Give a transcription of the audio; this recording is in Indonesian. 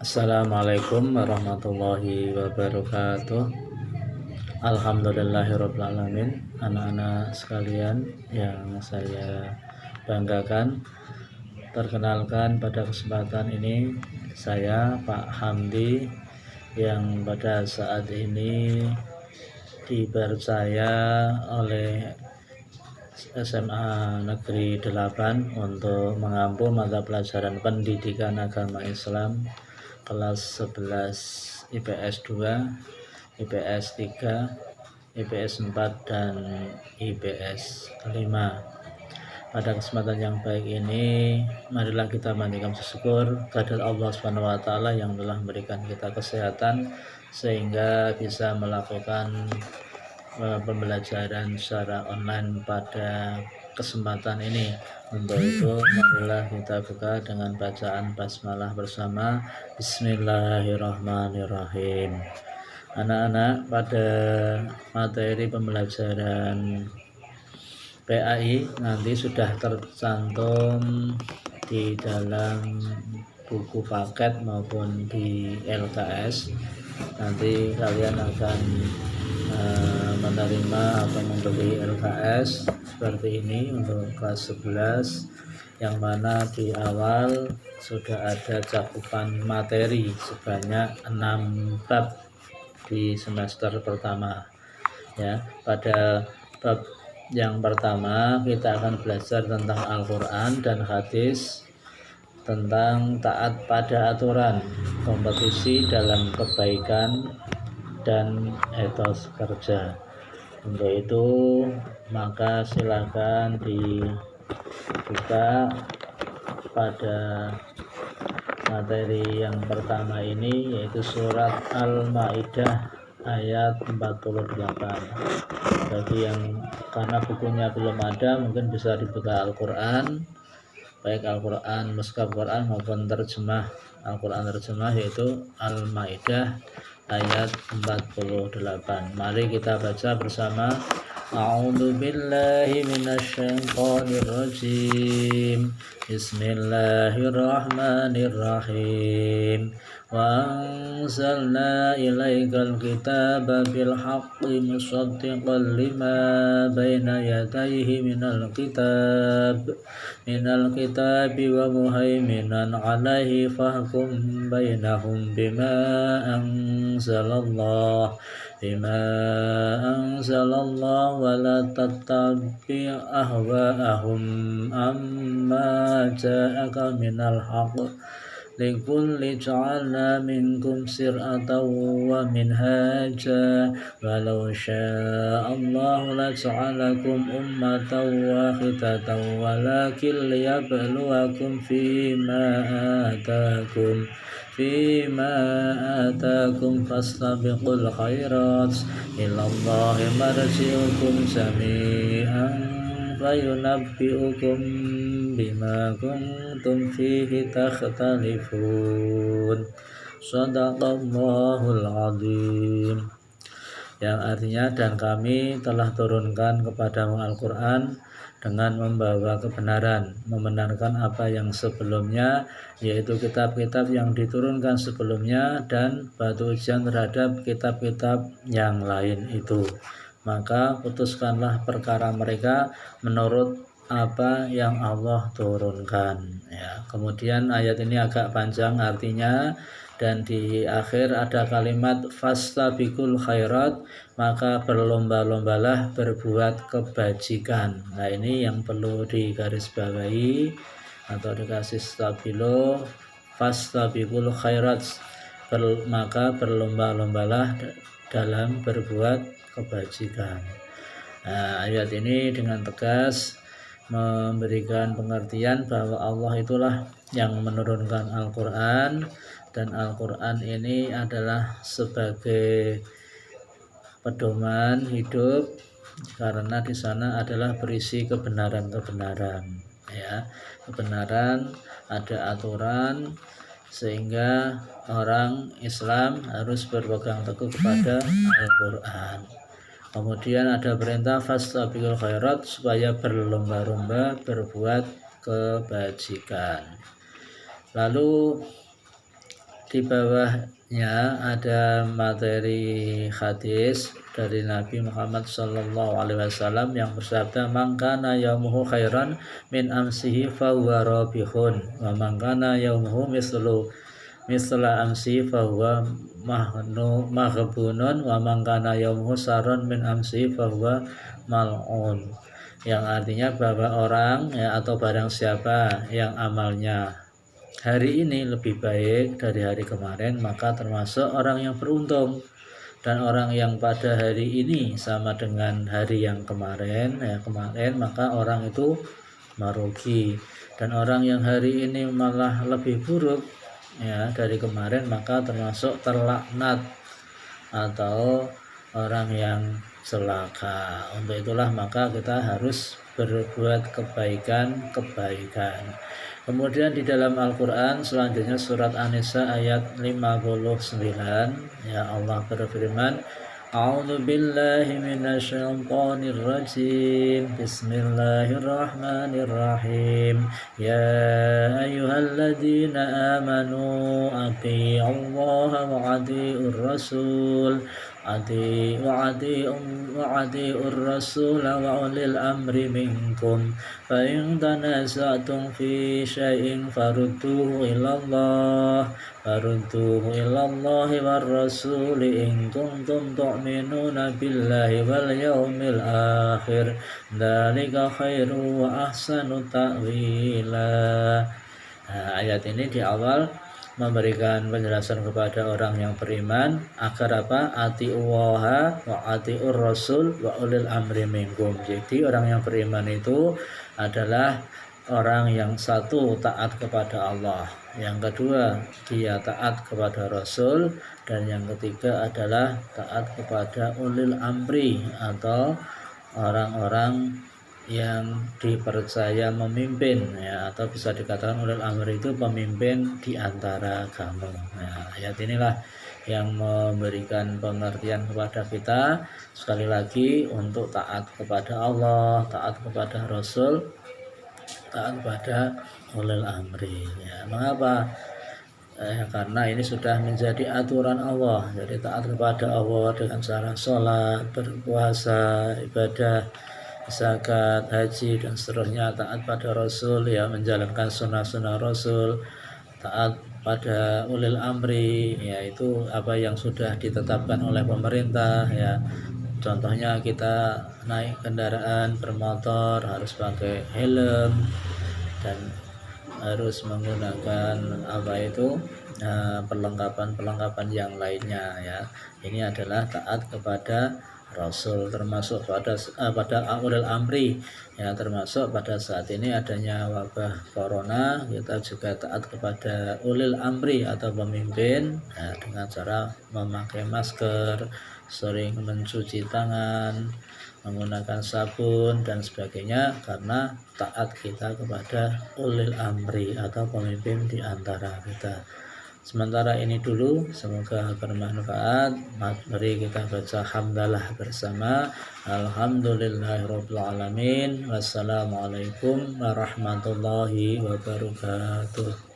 Assalamualaikum warahmatullahi wabarakatuh. Alhamdulillahirabbil alamin. Anak-anak sekalian yang saya banggakan, perkenalkan pada kesempatan ini saya Pak Hamdi yang pada saat ini dipercaya oleh SMA Negeri 8 untuk mengampu mata pelajaran pendidikan agama Islam kelas 11 IPS 2, IPS 3, IPS 4 dan IPS 5. Pada kesempatan yang baik ini, marilah kita mandikan bersyukur kepada Allah Subhanahu wa taala yang telah memberikan kita kesehatan sehingga bisa melakukan pembelajaran secara online pada kesempatan ini. Untuk itu marilah kita buka dengan bacaan basmalah bersama. Bismillahirrahmanirrahim. Anak-anak, pada materi pembelajaran PAI nanti sudah tercantum di dalam buku paket maupun di LKS. Nanti kalian akan menerima atau membeli LKS seperti ini untuk kelas 11, yang mana di awal sudah ada cakupan materi sebanyak 6 bab di semester pertama. Ya, pada bab yang pertama kita akan belajar tentang Al-Quran dan hadis, tentang taat pada aturan, kompetisi dalam kebaikan, dan etos kerja. Untuk itu maka silakan dibuka pada materi yang pertama ini, yaitu surat Al-Maidah ayat 48. Bagi yang karena bukunya belum ada, mungkin bisa dibuka Al-Quran, baik Al-Quran mushaf Quran maupun terjemah Al-Quran terjemah, yaitu Al-Maidah ayat 48. Mari kita baca bersama. A'udzu billahi minasyaitonir rajim. Bismillahirrahmanirrahim. Wa anzalna ilaikal kitaba bil haqqi musaddiqan lima baina yadayhi minal kitabi wa muhaiminan alaihi fahkum bainahum bima anzalallah wa la tattabi' ahwa'ahum amma ja'aka minal haqq likulli ja'alna minkum sir'atan wa minhaja walau sya'allahu la ja'alakum ummatan wahidatan walakin liyabluwakum fima atakum fastabiqul khairat ilallahi marji'ukum jami'an fayunabbi'ukum bima kuntum fihi takhtalifun. Shadaqallahul azim. Yang artinya, dan kami telah turunkan kepadamu Al-Quran dengan membawa kebenaran, membenarkan apa yang sebelumnya, yaitu kitab-kitab yang diturunkan sebelumnya, dan batu ujian terhadap kitab-kitab yang lain itu. Maka putuskanlah perkara mereka menurut apa yang Allah turunkan. Ya, kemudian ayat ini agak panjang artinya, dan di akhir ada kalimat fastabiqul khairat, maka berlomba-lombalah berbuat kebajikan. Nah, ini yang perlu digarisbawahi atau dikasih stabilo, fastabiqul khairat, maka berlomba-lombalah dalam berbuat kebajikan. Nah, ayat ini dengan tegas memberikan pengertian bahwa Allah itulah yang menurunkan Al-Quran, dan Al-Quran ini adalah sebagai pedoman hidup, karena di sana adalah berisi kebenaran-kebenaran, ya, kebenaran, ada aturan, sehingga orang Islam harus berpegang teguh kepada Al-Quran. Kemudian ada perintah fastabiqul khairat, supaya berlomba-lomba berbuat kebajikan. Lalu di bawahnya ada materi hadis dari Nabi Muhammad SAW yang bersabda, "Man kana yaumuhu khairan min amsihi fahuwa rabihun, wa man kana yaumuhu misla amsihi fahuwa maghbunun, wa man kana yaumuhu sarran min amsihi fahuwa mal'un." Yang artinya bahwa orang atau barang siapa yang amalnya hari ini lebih baik dari hari kemarin, maka termasuk orang yang beruntung. Dan orang yang pada hari ini sama dengan hari yang kemarin, maka orang itu merugi. Dan orang yang hari ini malah lebih buruk dari kemarin, maka termasuk terlaknat atau orang yang celaka. Untuk itulah maka kita harus berbuat kebaikan. Kemudian di dalam Al-Quran selanjutnya surat An-Nisa ayat 59, Allah berfirman, A'udzu billahi minasyaitonir rajim. Bismillahirrahmanirrahim. Ya ayyuhalladzina amanu athi'ullaha wa athi'ur rasul wa'ati'ur rasul wa ulil amri minkum fa in tanaza'tum fi syai'in farudduhu ilallah war rasul in kuntum tu'minuna billahi wal yawmil akhir dzalika khairu wa ahsanu ta'wila. Ayat ini di awal memberikan penjelasan kepada orang yang beriman agar apa? Ati'ullaha wa ati'ur rasul wa ulil amri minkum. Jadi orang yang beriman itu adalah orang yang satu taat kepada Allah, yang kedua dia taat kepada Rasul, dan yang ketiga adalah taat kepada ulil amri atau orang-orang yang dipercaya memimpin atau bisa dikatakan ulil amri itu pemimpin di antara kamu. Ayat inilah yang memberikan pengertian kepada kita sekali lagi untuk taat kepada Allah, taat kepada Rasul, taat kepada ulil amri. Mengapa? Karena ini sudah menjadi aturan Allah. Jadi taat kepada Allah dengan cara sholat, berpuasa, ibadah, zakat, haji dan seterusnya, taat pada Rasul menjalankan sunnah-sunnah Rasul, taat pada ulil amri yaitu apa yang sudah ditetapkan oleh pemerintah contohnya kita naik kendaraan bermotor harus pakai helm dan harus menggunakan perlengkapan yang lainnya Ini adalah taat kepada Rasul, termasuk pada ulil amri termasuk pada saat ini adanya wabah corona, kita juga taat kepada ulil amri atau pemimpin dengan cara memakai masker, sering mencuci tangan, menggunakan sabun dan sebagainya, karena taat kita kepada ulil amri atau pemimpin di antara kita. Sementara ini dulu, semoga bermanfaat. Mari kita baca hamdalah bersama. Alhamdulillahirabbil alamin. Wassalamualaikum warahmatullahi wabarakatuh.